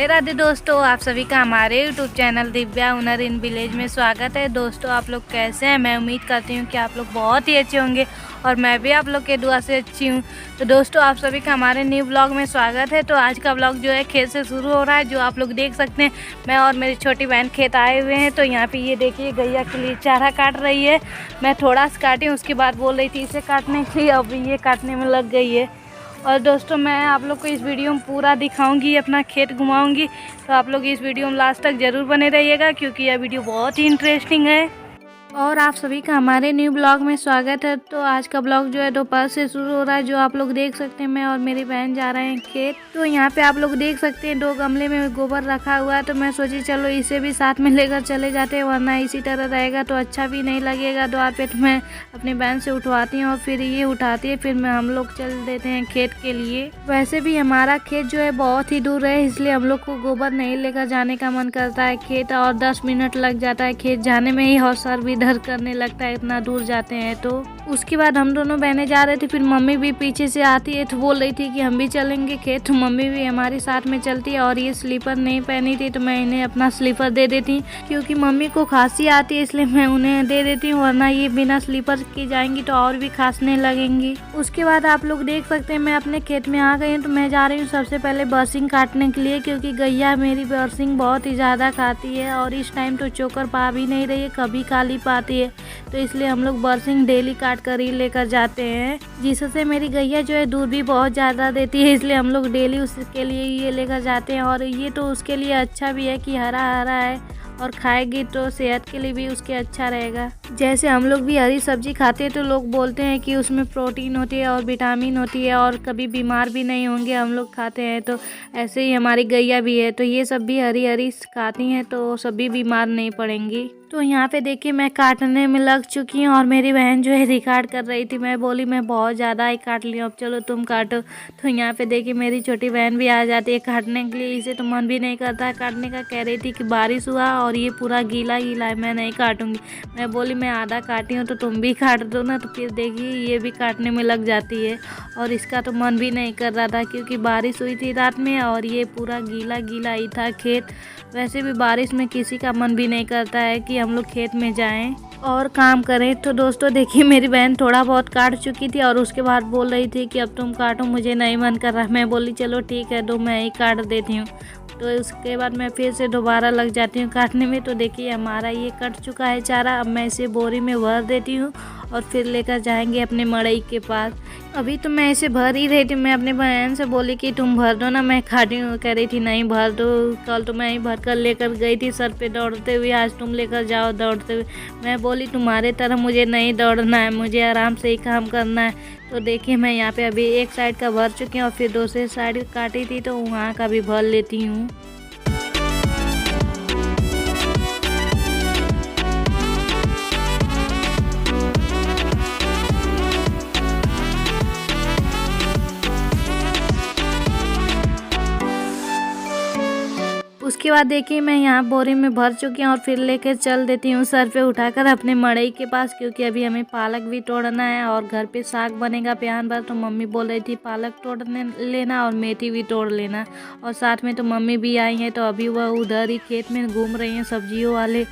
राधे राधे दोस्तों, आप सभी का हमारे यूट्यूब चैनल दिव्या हुनर इन विलेज में स्वागत है। दोस्तों, आप लोग कैसे हैं? मैं उम्मीद करती हूँ कि आप लोग बहुत ही अच्छे होंगे और मैं भी आप लोग के दुआ से अच्छी हूँ। तो दोस्तों, आप सभी का हमारे न्यू ब्लॉग में स्वागत है। तो आज का ब्लॉग जो है खेत से शुरू हो रहा है, जो आप लोग देख सकते हैं। मैं और मेरी छोटी बहन खेत आए हुए हैं। तो यहाँ पे ये देखिए गैया के लिए चारा काट रही है। मैं थोड़ा सा काटी, उसके बाद बोल रही थी इसे काटने के लिए, अब ये काटने में लग गई है। और दोस्तों, मैं आप लोग को इस वीडियो में पूरा दिखाऊंगी, अपना खेत घुमाऊंगी। तो आप लोग इस वीडियो में लास्ट तक ज़रूर बने रहिएगा, क्योंकि यह वीडियो बहुत ही इंटरेस्टिंग है। और आप सभी का हमारे न्यू ब्लॉग में स्वागत है। तो आज का ब्लॉग जो है दोपहर से शुरू हो रहा है, जो आप लोग देख सकते हैं। मैं और मेरी बहन जा रहे हैं खेत। तो यहाँ पे आप लोग देख सकते हैं 2 गमले में गोबर रखा हुआ है। तो मैं सोची चलो इसे भी साथ में लेकर चले जाते हैं, वरना इसी तरह रहेगा तो अच्छा भी नहीं लगेगा द्वार पे। तो मैं अपनी बहन से उठवाती हूँ और फिर ये उठाती है, फिर हम लोग चल देते हैं खेत के लिए। वैसे भी हमारा खेत जो है बहुत ही दूर है, इसलिए हम लोग को गोबर नहीं लेकर जाने का मन करता है खेत, और 10 मिनट लग जाता है खेत जाने में ही, और सर भी दर्द करने लगता है इतना दूर जाते हैं। तो उसके बाद हम दोनों बहनें जा रहे थे, फिर मम्मी भी पीछे से आती है तो बोल रही थी कि हम भी चलेंगे खेत। तो मम्मी भी हमारे साथ में चलती है, और ये स्लीपर नहीं पहनी थी तो मैं इन्हें अपना स्लीपर दे देती, क्योंकि मम्मी को खांसी आती है, इसलिए मैं उन्हें दे देती हूँ, वरना ये बिना स्लीपर की जाएंगी तो और भी खांसने लगेंगी। उसके बाद आप लोग देख सकते हैं मैं अपने खेत में आ गई हूँ। तो मैं जा रही हूँ सबसे पहले बरसिंग काटने के लिए, क्योंकि गैया मेरी बरसिंग बहुत ही ज़्यादा खाती है, और इस टाइम तो चोकर पा भी नहीं रही है, कभी खा ली पाती है। तो इसलिए हम लोग बरसिंग डेली काट कर ही लेकर जाते हैं, जिससे मेरी गैया जो है दूध भी बहुत ज़्यादा देती है, इसलिए हम लोग डेली उसके लिए ये लेकर जाते हैं। और ये तो उसके लिए अच्छा भी है कि हरा हरा है, और खाएगी तो सेहत के लिए भी उसके अच्छा रहेगा। जैसे हम लोग भी हरी सब्जी खाते हैं तो लोग बोलते हैं कि उसमें प्रोटीन होती है और विटामिन होती है, और कभी बीमार भी नहीं होंगे हम लोग खाते हैं। तो ऐसे ही हमारी गैया भी है, तो ये सब भी हरी हरी खाती हैं तो सभी बीमार नहीं पड़ेंगी। तो यहाँ पे देखिए मैं काटने में लग चुकी हूँ, और मेरी बहन जो है रिकॉर्ड कर रही थी। मैं बोली मैं बहुत ज़्यादा ही काट ली, अब चलो तुम काटो। तो यहाँ पे देखिए मेरी छोटी बहन भी आ जाती है काटने के लिए। इसे तो मन भी नहीं करता है काटने का, कह रही थी कि बारिश हुआ और ये पूरा गीला गीला है, मैं नहीं काटूंगी। मैं बोली मैं आधा काटी हूँ तो तुम भी काट दो ना। तो फिर देखिए ये भी काटने में लग जाती है, और इसका तो मन भी नहीं कर रहा था, क्योंकि बारिश हुई थी रात में और ये पूरा गीला गीला ही था खेत। वैसे भी बारिश में किसी का मन भी नहीं करता है कि हम लोग खेत में जाएं और काम करें। तो दोस्तों देखिए मेरी बहन थोड़ा बहुत काट चुकी थी, और उसके बाद बोल रही थी कि अब तुम काटो, मुझे नहीं मन कर रहा। मैं बोली चलो ठीक है, दो मैं ही काट देती हूँ। तो उसके बाद मैं फिर से दोबारा लग जाती हूँ काटने में। तो देखिए हमारा ये कट चुका है चारा। अब मैं इसे बोरी में भर देती हूँ, और फिर लेकर जाएंगे अपने मड़ई के पास। अभी तो मैं इसे भर ही रही थी, मैं अपने बहन से बोली कि तुम भर दो ना, मैं खाती हूँ। कह रही थी नहीं भर दो, कल तो मैं ही भर कर लेकर गई थी सर पे दौड़ते हुए, आज तुम लेकर जाओ दौड़ते हुए। मैं बोली तुम्हारे तरह मुझे नहीं दौड़ना है, मुझे आराम से ही काम करना है। तो देखिए मैं यहाँ पे अभी एक साइड का भर चुकी हूँ, और फिर दूसरी साइड काटी थी तो वहाँ का भी भर लेती हूँ। उसके बाद देखिए मैं यहाँ बोरी में भर चुकी हूँ, और फिर लेकर चल देती हूँ सर पे उठाकर अपने मड़ई के पास, क्योंकि अभी हमें पालक भी तोड़ना है और घर पे साग बनेगा प्यान भर। तो मम्मी बोल रही थी पालक तोड़ने लेना और मेथी भी तोड़ लेना, और साथ में तो मम्मी भी आई हैं, तो अभी वह उधर ही खेत में घूम रही हैं सब्जियों वाले।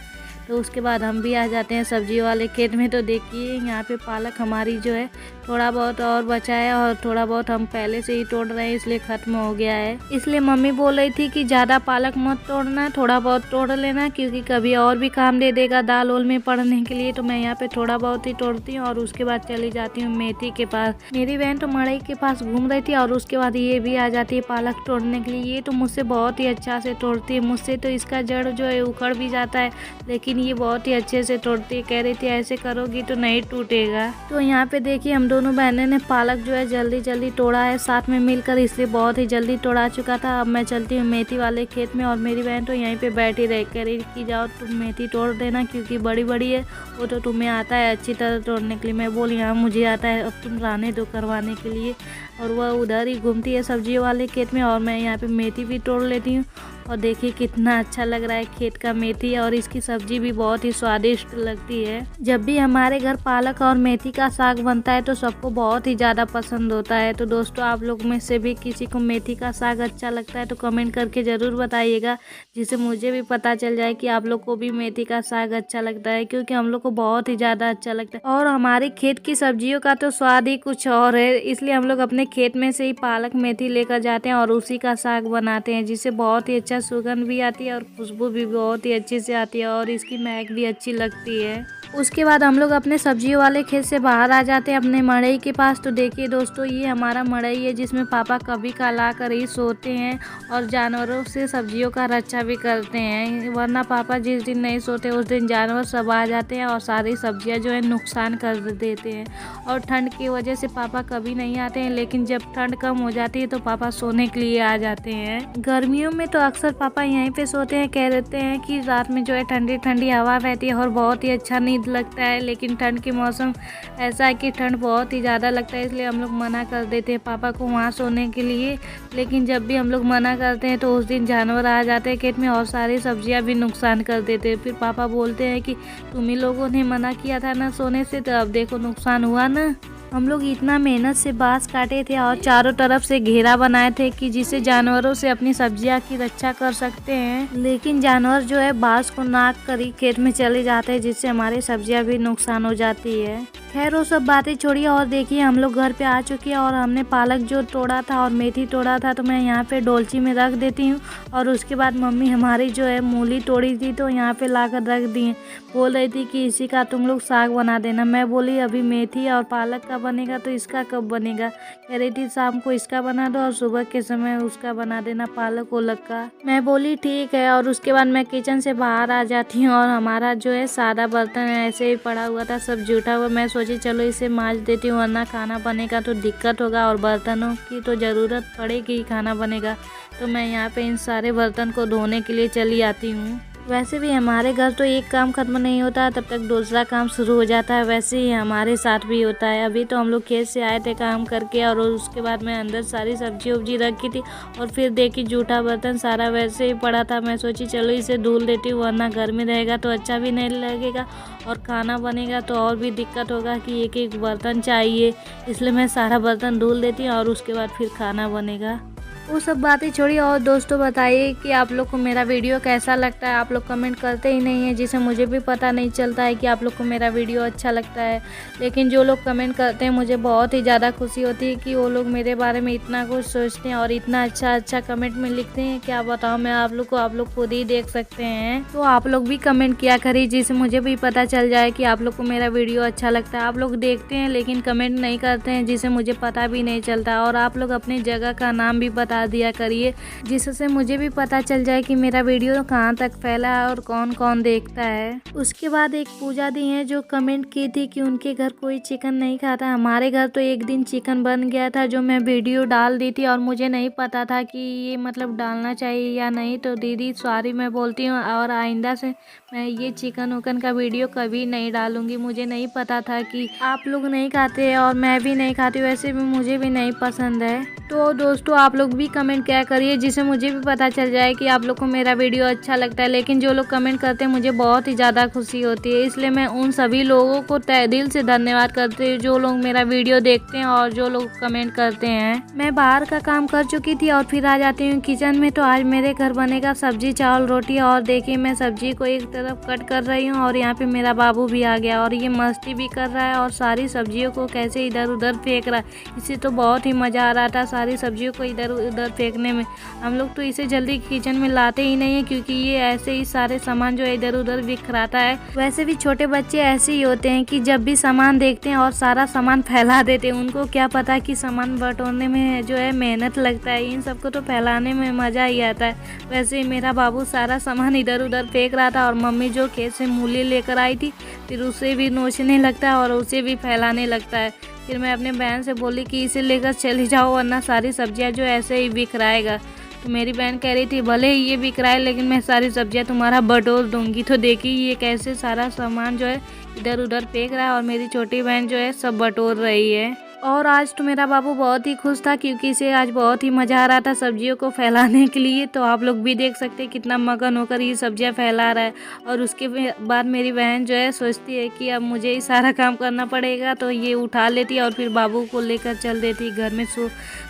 तो उसके बाद हम भी आ जाते हैं सब्जियों वाले खेत में। तो देखिए यहाँ पे पालक हमारी जो है थोड़ा बहुत और बचा है, और थोड़ा बहुत हम पहले से ही तोड़ रहे हैं, इसलिए खत्म हो गया है। इसलिए मम्मी बोल रही थी कि ज़्यादा पालक मत तोड़ना, थोड़ा बहुत तोड़ लेना, क्योंकि कभी और भी काम दे देगा दाल उल में पड़ने के लिए। तो मैं यहाँ पे थोड़ा बहुत ही तोड़ती हूँ, और उसके बाद चली जाती हूँ मेथी के पास। मेरी बहन तो मड़ई के पास घूम रही थी, और उसके बाद ये भी आ जाती है पालक तोड़ने के लिए। ये तो मुझसे बहुत ही अच्छा से तोड़ती है, मुझसे तो इसका जड़ जो है उखड़ भी जाता है, लेकिन ये बहुत ही अच्छे से तोड़ती है। कह रही थी ऐसे करोगी तो नहीं टूटेगा। तो यहाँ पे देखिए हम दोनों बहनें ने पालक जो है जल्दी जल्दी तोड़ा है साथ में मिलकर, इसलिए बहुत ही जल्दी तोड़ा चुका था। अब मैं चलती हूँ मेथी वाले खेत में, और मेरी बहन तो यहीं पे बैठी रह कह रही कि जाओ तुम मेथी तोड़ देना, क्योंकि बड़ी बड़ी है, वो तो तुम्हें आता है अच्छी तरह तोड़ने के लिए। मैं बोली हाँ मुझे आता है, अब तुम रहने दो करवाने के लिए। और वह उधर ही घूमती है सब्जियों वाले खेत में, और मैं यहाँ पे मेथी भी तोड़ लेती हूँ। और देखिए कितना अच्छा लग रहा है खेत का मेथी, और इसकी सब्जी भी बहुत ही स्वादिष्ट लगती है। जब भी हमारे घर पालक और मेथी का साग बनता है तो सबको बहुत ही ज़्यादा पसंद होता है। तो दोस्तों आप लोग में से भी किसी को मेथी का साग अच्छा लगता है तो कमेंट करके ज़रूर बताइएगा, जिससे मुझे भी पता चल जाए कि आप लोग को भी मेथी का साग अच्छा लगता है, क्योंकि हम लोग को बहुत ही ज़्यादा अच्छा लगता है। और हमारी खेत की सब्जियों का तो स्वाद ही कुछ और है, इसलिए हम लोग अपने खेत में से ही पालक मेथी लेकर जाते हैं और उसी का साग बनाते हैं, जिससे बहुत ही अच्छा सुगंध भी आती है और खुशबू भी बहुत ही अच्छे से आती है और इसकी महक भी अच्छी लगती है। उसके बाद हम लोग अपने सब्जियों वाले खेत से बाहर आ जाते हैं अपने मड़ई के पास। तो देखिए दोस्तों, ये हमारा मड़ई है जिसमें पापा कभी कला कर ही सोते हैं और जानवरों से सब्जियों का रक्षा भी करते हैं, वरना पापा जिस दिन नहीं सोते उस दिन जानवर सब आ जाते हैं और सारी सब्जियां जो है नुकसान कर देते हैं। और ठंड की वजह से पापा कभी नहीं आते हैं, लेकिन जब ठंड कम हो जाती है तो पापा सोने के लिए आ जाते हैं। गर्मियों में तो अक्सर पापा यहीं पे सोते हैं, कह देते हैं कि रात में जो है ठंडी ठंडी हवा रहती है और बहुत ही अच्छा नींद लगता है। लेकिन ठंड के मौसम ऐसा है कि ठंड बहुत ही ज़्यादा लगता है, इसलिए हम लोग मना कर देते हैं पापा को वहाँ सोने के लिए। लेकिन जब भी हम लोग मना करते हैं तो उस दिन जानवर आ जाते हैं खेत में और सारी सब्जियां भी नुकसान कर देते हैं। फिर पापा बोलते हैं कि तुम ही लोगों ने मना किया था ना सोने से, तो अब देखो नुकसान हुआ ना। हम लोग इतना मेहनत से बांस काटे थे और चारों तरफ से घेरा बनाए थे कि जिससे जानवरों से अपनी सब्जियां की रक्षा कर सकते हैं, लेकिन जानवर जो है बांस को नाक कर ही खेत में चले जाते हैं, जिससे हमारी सब्जियां भी नुकसान हो जाती है। खैर वो सब बातें छोड़िए और देखिए हम लोग घर पे आ चुके हैं और हमने पालक जो तोड़ा था और मेथी तोड़ा था तो मैं यहाँ पे डोलची में रख देती हूँ। और उसके बाद मम्मी हमारी जो है मूली तोड़ी थी तो यहाँ पे लाकर रख दी है। बोल रही थी कि इसी का तुम लोग साग बना देना। मैं बोली अभी मेथी और पालक का बनेगा तो इसका कब बनेगा। कह रही थी शाम को इसका बना दो और सुबह के समय उसका बना देना पालक ओलक का। मैं बोली ठीक है। और उसके बाद मैं किचन से बाहर आ जाती हूँ और हमारा जो है सादा बर्तन ऐसे ही पड़ा हुआ था, सब जूठा हुआ। मैं सोची चलो इसे मांज देती हूँ, वरना खाना बनेगा तो दिक्कत होगा और बर्तनों की तो ज़रूरत पड़ेगी, खाना बनेगा। तो मैं यहाँ पे इन सारे बर्तन को धोने के लिए चली आती हूँ। वैसे भी हमारे घर तो एक काम खत्म नहीं होता तब तक दूसरा काम शुरू हो जाता है, वैसे ही हमारे साथ भी होता है। अभी तो हम लोग खेत से आए थे काम करके और उसके बाद मैं अंदर सारी सब्जी उब्जी रखी थी और फिर देखी जूठा बर्तन सारा वैसे ही पड़ा था। मैं सोची चलो इसे धुल देती हूँ, वरना घर में रहेगा तो अच्छा भी नहीं लगेगा और खाना बनेगा तो और भी दिक्कत होगा कि एक एक बर्तन चाहिए, इसलिए मैं सारा बर्तन धुल देती हूँ और उसके बाद फिर खाना बनेगा। वो सब बातें छोड़िए और दोस्तों बताइए कि आप लोग को मेरा वीडियो कैसा लगता है। आप लोग कमेंट करते ही नहीं है, जिससे मुझे भी पता नहीं चलता है कि आप लोग को मेरा वीडियो अच्छा लगता है। लेकिन जो लोग कमेंट करते हैं मुझे बहुत ही ज़्यादा खुशी होती है कि वो लोग मेरे बारे में इतना कुछ सोचते हैं और इतना अच्छा अच्छा कमेंट में लिखते हैं। क्या बताऊँ मैं आप लोग को, आप लोग खुद ही देख सकते हैं। तो आप लोग भी कमेंट किया करिए, जिससे मुझे भी पता चल जाए कि आप लोग को मेरा वीडियो अच्छा लगता है। आप लोग देखते हैं लेकिन कमेंट नहीं करते हैं, जिससे मुझे पता भी नहीं चलता। और आप लोग अपनी जगह का नाम भी बता दिया करिए, जिससे मुझे भी पता चल जाए कि मेरा वीडियो कहाँ तक फैला है और कौन कौन देखता है। उसके बाद एक पूजा दी है जो कमेंट की थी कि उनके घर कोई चिकन नहीं खाता। हमारे घर तो एक दिन चिकन बन गया था जो मैं वीडियो डाल दी थी और मुझे नहीं पता था कि ये मतलब डालना चाहिए या नहीं। तो दीदी सॉरी मैं बोलती हूँ और आइंदा से मैं ये चिकन उकन का वीडियो कभी नहीं डालूंगी। मुझे नहीं पता था कि आप लोग नहीं खाते और मैं भी नहीं खाती, वैसे भी मुझे भी नहीं पसंद है। तो दोस्तों आप लोग भी कमेंट क्या करिए, जिससे मुझे भी पता चल जाए कि आप लोग को मेरा वीडियो अच्छा लगता है। लेकिन जो लोग कमेंट करते हैं मुझे बहुत ही ज़्यादा खुशी होती है, इसलिए मैं उन सभी लोगों को तहे दिल से धन्यवाद करती हूँ जो लोग मेरा वीडियो देखते हैं और जो लोग कमेंट करते हैं। मैं बाहर का काम कर चुकी थी और फिर आ जाती हूँ किचन में। तो आज मेरे घर बनेगा सब्जी चावल रोटी। और देखिए मैं सब्जी को एक तरफ कट कर रही हूँ और यहाँ पे मेरा बाबू भी आ गया और ये मस्ती भी कर रहा है और सारी सब्जियों को कैसे इधर उधर फेंक रहा है। इसे तो बहुत ही मज़ा आ रहा था सारी सब्जियों को इधर उधर फेंकने में। हम लोग तो इसे जल्दी किचन में लाते ही नहीं है, क्योंकि ये ऐसे ही सारे सामान जो है इधर उधर बिखराता है। वैसे भी छोटे बच्चे ऐसे ही होते हैं कि जब भी सामान देखते हैं और सारा सामान फैला देते हैं। उनको क्या पता कि सामान बटोरने में जो है मेहनत लगता है, इन सबको तो फैलाने में मज़ा ही आता है। वैसे ही मेरा बाबू सारा सामान इधर उधर फेंक रहा था और मम्मी जो खेत से मूली लेकर आई थी फिर उसे भी नोचने लगता है और उसे भी फैलाने लगता है। फिर मैं अपने बहन से बोली कि इसे लेकर चली जाओ, वरना सारी सब्जियां जो ऐसे ही बिखराएगा। तो मेरी बहन कह रही थी भले ही ये बिखराए लेकिन मैं सारी सब्जियां तुम्हारा बटोर दूंगी। तो देखिए ये कैसे सारा सामान जो है इधर उधर फेंक रहा है और मेरी छोटी बहन जो है सब बटोर रही है। और आज तो मेरा बाबू बहुत ही खुश था क्योंकि इसे आज बहुत ही मज़ा आ रहा था सब्जियों को फैलाने के लिए। तो आप लोग भी देख सकते हैं कितना मगन होकर ये सब्जियां फैला रहा है। और उसके बाद मेरी बहन जो है सोचती है कि अब मुझे ही सारा काम करना पड़ेगा, तो ये उठा लेती है और फिर बाबू को लेकर चल देती घर में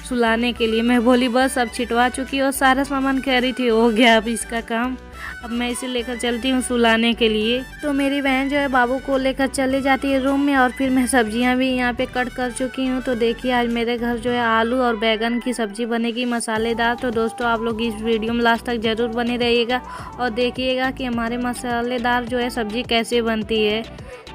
सुलाने के लिए। मैं बोली बस अब छिटवा चुकी और सारा सामान कह रही थी हो गया अब इसका काम, अब मैं इसे लेकर चलती हूँ सुलाने के लिए। तो मेरी बहन जो है बाबू को लेकर चली जाती है रूम में और फिर मैं सब्जियां भी यहाँ पे कट कर चुकी हूँ। तो देखिए आज मेरे घर जो है आलू और बैगन की सब्जी बनेगी मसालेदार। तो दोस्तों आप लोग इस वीडियो में लास्ट तक ज़रूर बने रहिएगा और देखिएगा कि हमारे मसालेदार जो है सब्जी कैसे बनती है।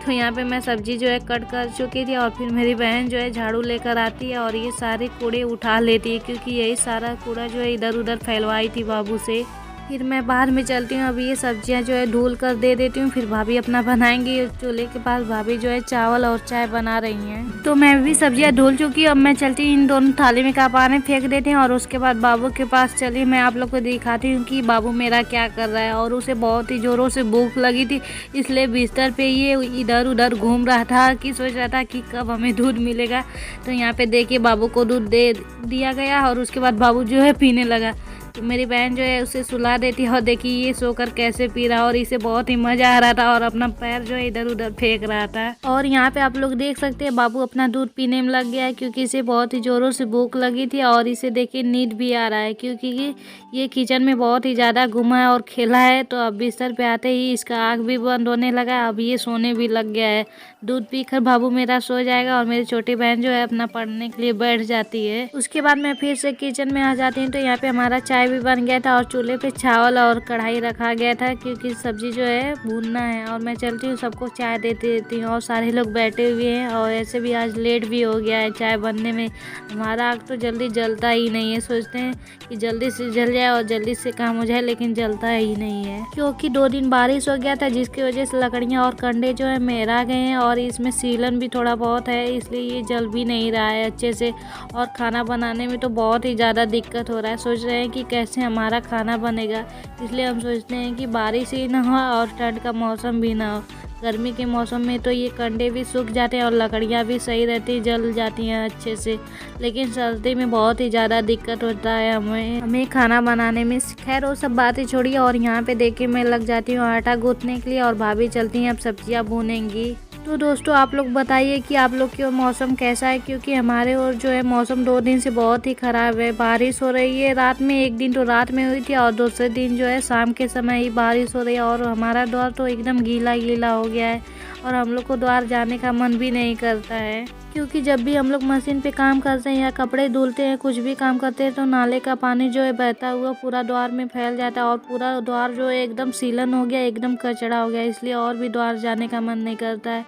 तो यहाँ पे मैं सब्जी जो है कट कर चुकी थी और फिर मेरी बहन जो है झाड़ू लेकर आती है और ये सारे कूड़े उठा लेती है क्योंकि यही सारा कूड़ा जो है इधर उधर फैलवाई थी बाबू से। फिर मैं बाहर में चलती हूँ, अभी ये सब्जियां जो है धुल कर दे देती हूँ, फिर भाभी अपना बनाएंगी। चूल्हे के पास भाभी जो है चावल और चाय बना रही हैं। तो मैं भी सब्जियां धुल चुकी हूँ, अब मैं चलती हूँ इन दोनों थाली में का पानी फेंक देती हूँ और उसके बाद बाबू के पास चली। मैं आप लोग को दिखाती हूँ कि बाबू मेरा क्या कर रहा है। और उसे बहुत ही जोरों से भूख लगी थी, इसलिए बिस्तर पे ये इधर उधर घूम रहा था कि सोच रहा था कि कब हमें दूध मिलेगा। तो यहाँ पे देखिए बाबू को दूध दे दिया गया और उसके बाद बाबू जो है पीने लगा। तो मेरी बहन जो है उसे सुला देती है और देखिए ये सोकर कैसे पी रहा और इसे बहुत ही मज़ा आ रहा था और अपना पैर जो है इधर उधर फेंक रहा था। और यहाँ पे आप लोग देख सकते हैं बाबू अपना दूध पीने में लग गया है क्योंकि इसे बहुत ही ज़ोरों से भूख लगी थी और इसे देखिए नींद भी आ रहा है क्योंकि ये किचन में बहुत ही ज़्यादा घुमा है और खेला है। तो अब बिस्तर पे आते ही इसका आँख भी बंद होने लगा, अब ये सोने भी लग गया है। दूध पीकर बाबू मेरा सो जाएगा और मेरी छोटी बहन जो है अपना पढ़ने के लिए बैठ जाती है। उसके बाद मैं फिर से किचन में आ जाती हूँ। तो यहाँ पे हमारा चाय भी बन गया था और चूल्हे पे चावल और कढ़ाई रखा गया था क्योंकि सब्जी जो है भूनना है। और मैं चलती हूँ सबको चाय देती हूँ और सारे लोग बैठे हुए हैं और ऐसे भी आज लेट भी हो गया है चाय बनने में। हमारा आग तो जल्दी जलता ही नहीं है, सोचते हैं कि जल्दी से जल जाए और जल्दी से काम हो जाए, लेकिन जलता ही नहीं है क्योंकि 2 दिन बारिश हो गया था जिसकी वजह से लकड़ियाँ और कंडे जो है मेरा गए हैं और इसमें सीलन भी थोड़ा बहुत है, इसलिए ये जल भी नहीं रहा है अच्छे से। और खाना बनाने में तो बहुत ही ज़्यादा दिक्कत हो रहा है, सोच रहे हैं कि कैसे हमारा खाना बनेगा। इसलिए हम सोचते हैं कि बारिश ही ना हो और ठंड का मौसम भी ना हो। गर्मी के मौसम में तो ये कंडे भी सूख जाते हैं और लकड़ियाँ भी सही रहती जल जाती हैं अच्छे से, लेकिन सर्दी में बहुत ही ज़्यादा दिक्कत होता है हमें खाना बनाने में। खैर वो सब बातें छोड़िए और यहाँ पे देखिए मैं लग जाती हूँ आटा गूंथने के लिए और भाभी चलती हैं अब सब्जियाँ भूनेंगी। तो दोस्तों आप लोग बताइए कि आप लोग के मौसम कैसा है क्योंकि हमारे और जो है मौसम 2 दिन से बहुत ही ख़राब है। बारिश हो रही है रात में, एक दिन तो रात में हुई थी और दूसरे दिन जो है शाम के समय ही बारिश हो रही है और हमारा द्वार तो एकदम गीला गीला हो गया है और हम लोग को द्वार जाने का मन भी नहीं करता है क्योंकि जब भी हम लोग मशीन पे काम करते हैं या कपड़े धुलते हैं कुछ भी काम करते हैं तो नाले का पानी जो है बहता हुआ पूरा द्वार में फैल जाता है और पूरा द्वार जो है एकदम सीलन हो गया, एकदम कचड़ा हो गया, इसलिए और भी द्वार जाने का मन नहीं करता है।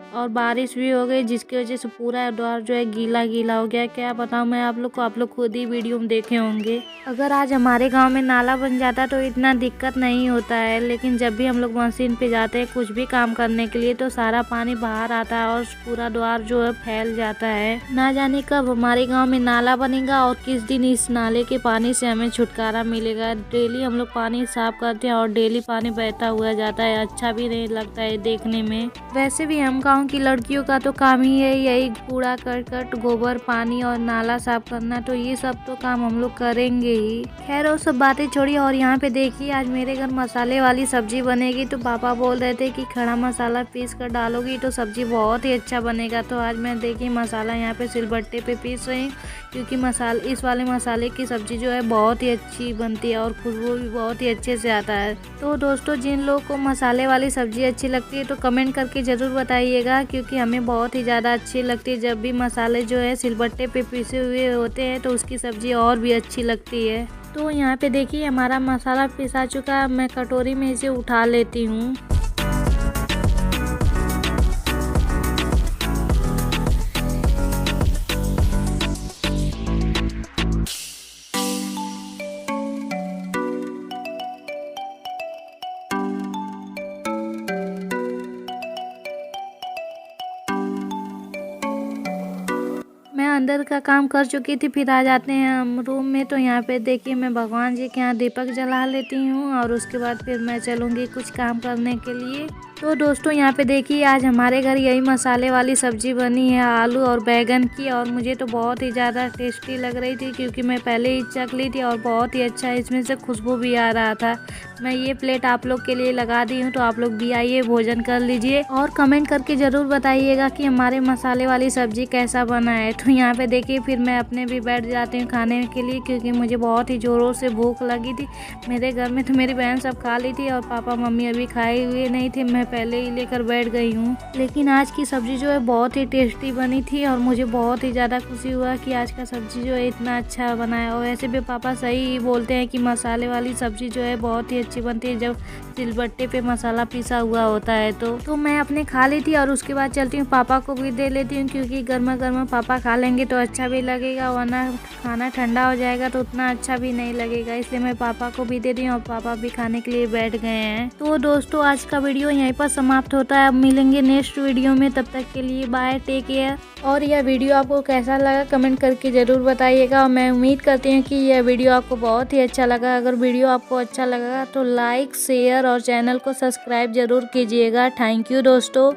और बारिश भी हो गई जिसकी वजह से पूरा द्वार जो है गीला गीला हो गया। क्या बताऊँ मैं आप लोग को, आप लोग खुद ही वीडियो में देखे होंगे। अगर आज हमारे गांव में नाला बन जाता तो इतना दिक्कत नहीं होता है, लेकिन जब भी हम लोग मशीन पे जाते हैं कुछ भी काम करने के लिए तो सारा पानी बाहर आता है और पूरा द्वार जो है फैल जाता है। ना जाने कब हमारे गाँव में नाला बनेगा और किस दिन इस नाले के पानी से हमें छुटकारा मिलेगा। डेली हम लोग पानी साफ करते हैं और डेली पानी बहता हुआ जाता है, अच्छा भी नहीं लगता है देखने में। वैसे भी हम गाँव की लड़कियों का तो काम ही है यही कूड़ा करकट, गोबर, पानी और नाला साफ करना, तो ये सब तो काम हम लोग करेंगे ही। खैर वो सब बातें छोड़िए और यहाँ पे देखिए आज मेरे घर मसाले वाली सब्जी बनेगी। तो पापा बोल रहे थे कि खड़ा मसाला पीस कर डालोगी तो सब्जी बहुत ही अच्छा बनेगा। तो आज मैं देखिए मसाला यहाँ पे सिलबट्टे पे पीस रही हूँ क्योंकि इस वाले मसाले की सब्जी जो है बहुत ही अच्छी बनती है और खुशबू भी बहुत ही अच्छे से आता है। तो दोस्तों जिन लोगों को मसाले वाली सब्जी अच्छी लगती है तो कमेंट करके ज़रूर बताइएगा क्योंकि हमें बहुत ही ज़्यादा अच्छी लगती है। जब भी मसाले जो है सिलबट्टे पे पीसे हुए होते हैं तो उसकी सब्ज़ी और भी अच्छी लगती है। तो यहाँ पे देखिए हमारा मसाला पिसा चुका है, मैं कटोरी में इसे उठा लेती हूँ। मैं अंदर का काम कर चुकी थी, फिर आ जाते हैं हम रूम में। तो यहाँ पे देखिए मैं भगवान जी के यहाँ दीपक जला लेती हूँ और उसके बाद फिर मैं चलूँगी कुछ काम करने के लिए। तो दोस्तों यहाँ पे देखिए आज हमारे घर यही मसाले वाली सब्जी बनी है, आलू और बैगन की, और मुझे तो बहुत ही ज़्यादा टेस्टी लग रही थी क्योंकि मैं पहले ही चख ली थी और बहुत ही अच्छा इसमें से खुशबू भी आ रहा था। मैं ये प्लेट आप लोग के लिए लगा दी हूँ, तो आप लोग भी आइए भोजन कर लीजिए और कमेंट करके ज़रूर बताइएगा कि हमारे मसाले वाली सब्जी कैसा बना है। तो यहाँ पे देखिए फिर मैं अपने भी बैठ जाती हूँ खाने के लिए क्योंकि मुझे बहुत ही ज़ोरों से भूख लगी थी। मेरे घर में तो मेरी बहन सब खा ली थी और पापा मम्मी अभी खाए हुए नहीं थे, मैं पहले ही लेकर बैठ गई हूँ। लेकिन आज की सब्जी जो है बहुत ही टेस्टी बनी थी और मुझे बहुत ही ज़्यादा खुशी हुआ कि आज का सब्जी जो है इतना अच्छा बना है। और वैसे भी पापा सही ही बोलते हैं कि मसाले वाली सब्जी जो है बहुत ही अच्छी बनती है जब सिलबट्टे पे मसाला पिसा हुआ होता है। तो मैं अपने खा ली थी और उसके बाद चलती हूँ पापा को भी दे लेती हूँ क्योंकि गर्मा गर्मा पापा खा लेंगे तो अच्छा भी लगेगा, वरना खाना ठंडा हो जाएगा तो उतना अच्छा भी नहीं लगेगा। इसलिए मैं पापा को भी दे दी हूँ और पापा भी खाने के लिए बैठ गए हैं। तो दोस्तों आज का वीडियो यहीं पर समाप्त होता है। अब मिलेंगे नेक्स्ट वीडियो में, तब तक के लिए बाय, टेक केयर। और यह वीडियो आपको कैसा लगा कमेंट करके ज़रूर बताइएगा और मैं उम्मीद करती हूँ कि यह वीडियो आपको बहुत ही अच्छा लगा। अगर वीडियो आपको अच्छा लगा तो लाइक, शेयर और चैनल को सब्सक्राइब ज़रूर कीजिएगा। थैंक यू दोस्तों।